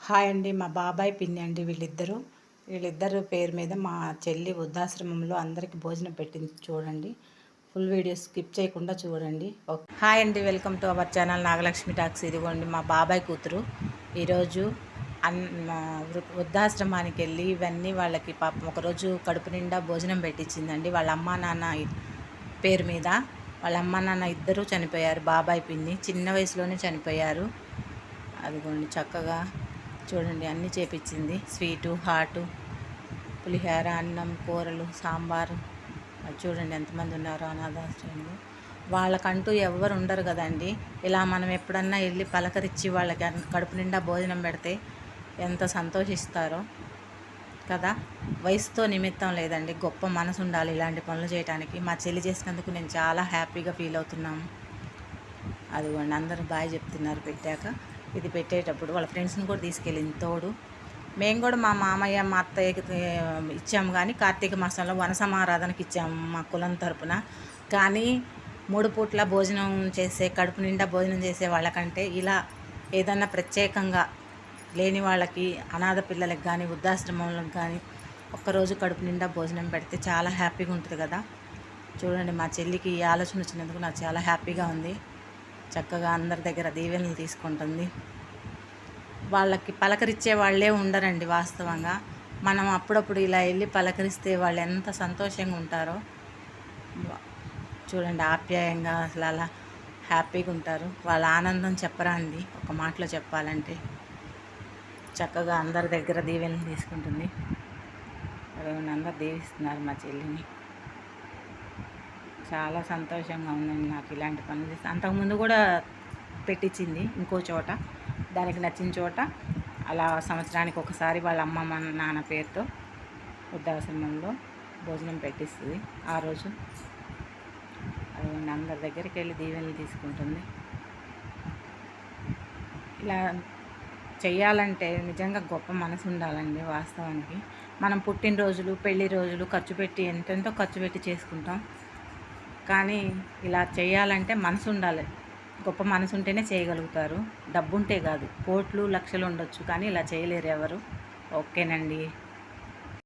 Hi అండి. మా బాబాయ్ పిన్ని అండి వీళ్ళిద్దరు పేరు మీద మా చెల్లి వృద్ధాశ్రమంలో అందరికి భోజనం పెట్టింది. చూడండి, ఫుల్ వీడియో స్కిప్ చేయకుండా చూడండి. హాయ్ అండి, welcome to our channel Nagalakshmi talks. ఇదిగోండి మా బాబాయ్ కూతురు ఈరోజు వృద్ధాశ్రమానికి వెళ్ళి ఇవన్నీ వాళ్ళకి పాపం ఒకరోజు కడుపు నిండా భోజనం పెట్టించిందండి. వాళ్ళ అమ్మా నాన్న పేరు మీద. వాళ్ళ అమ్మా నాన్న ఇద్దరూ చనిపోయారు. బాబాయ్ పిన్ని చిన్న వయసులోనే చనిపోయారు. అదిగోండి చక్కగా చూడండి అన్నీ చేపించింది. స్వీటు, హాటు, పులిహోర, అన్నం, కూరలు, సాంబారు. చూడండి ఎంతమంది ఉన్నారో అనాథాశ్రమంలో. వాళ్ళకంటూ ఎవ్వరు ఉండరు కదండి. ఇలా మనం ఎప్పుడన్నా వెళ్ళి పలకరించి వాళ్ళకి కడుపు నిండా భోజనం పెడితే ఎంత సంతోషిస్తారో కదా. వయసుతో నిమిత్తం లేదండి, గొప్ప మనసు ఉండాలి ఇలాంటి పనులు చేయడానికి. మా చెల్లి చేసినందుకు నేను చాలా హ్యాపీగా ఫీల్ అవుతున్నాను. అదిగోండి అందరూ బాయ్ చెప్తున్నారు పెట్టాక. ఇది పెట్టేటప్పుడు వాళ్ళ ఫ్రెండ్స్ని కూడా తీసుకెళ్ళింది తోడు. మేము కూడా మా మామయ్య మా అత్తయ్యకి ఇచ్చాము, కానీ కార్తీక మాసంలో వనసమారాధనకి ఇచ్చాము మా కులం తరపున. కానీ 3 పూట్ల భోజనం చేసే, కడుపు నిండా భోజనం చేసే వాళ్ళకంటే ఇలా ఏదన్నా ప్రత్యేకంగా లేని వాళ్ళకి, అనాథ పిల్లలకి కానీ, వృద్ధాశ్రమంలకు కానీ ఒక్కరోజు కడుపు నిండా భోజనం పెడితే చాలా హ్యాపీగా ఉంటుంది కదా. చూడండి మా చెల్లికి ఈ ఆలోచన వచ్చినందుకు నాకు చాలా హ్యాపీగా ఉంది. చక్కగా అందరి దగ్గర దీవెనలు తీసుకుంటుంది. వాళ్ళకి పలకరించే వాళ్ళే ఉండరండి వాస్తవంగా. మనం అప్పుడప్పుడు ఇలా వెళ్ళి పలకరిస్తే వాళ్ళు ఎంత సంతోషంగా ఉంటారో చూడండి. ఆప్యాయంగా అసలు అలా హ్యాపీగా ఉంటారు. వాళ్ళ ఆనందం చెప్పరాండి ఒక మాటలో చెప్పాలంటే. చక్కగా అందరి దగ్గర దీవెనలు తీసుకుంటుంది. అందరు దీవిస్తున్నారు మా చెల్లిని. చాలా సంతోషంగా ఉందండి నాకు ఇలాంటి పనులు చేస్తే. అంతకుముందు కూడా పెట్టించింది ఇంకో చోట, దానికి నచ్చిన చోట. అలా సంవత్సరానికి ఒకసారి వాళ్ళ అమ్మ నాన్న పేరుతో వృద్ధాశ్రమంలో భోజనం పెట్టిస్తుంది. ఆ రోజు అందరి దగ్గరికి వెళ్ళి దీవెనలు తీసుకుంటుంది. ఇలా చెయ్యాలంటే నిజంగా గొప్ప మనసు ఉండాలండి వాస్తవానికి. మనం పుట్టినరోజులు, పెళ్లి రోజులు ఖర్చు పెట్టి ఎంతెంతో ఖర్చు పెట్టి చేసుకుంటాం. కానీ ఇలా చేయాలంటే మనసు ఉండాలి. గొప్ప మనసు ఉంటేనే చేయగలుగుతారు. డబ్బు ఉంటే కాదు. కోట్లు, లక్షలు ఉండొచ్చు, కానీ ఇలా చేయలేరు ఎవరు. ఓకేనండి.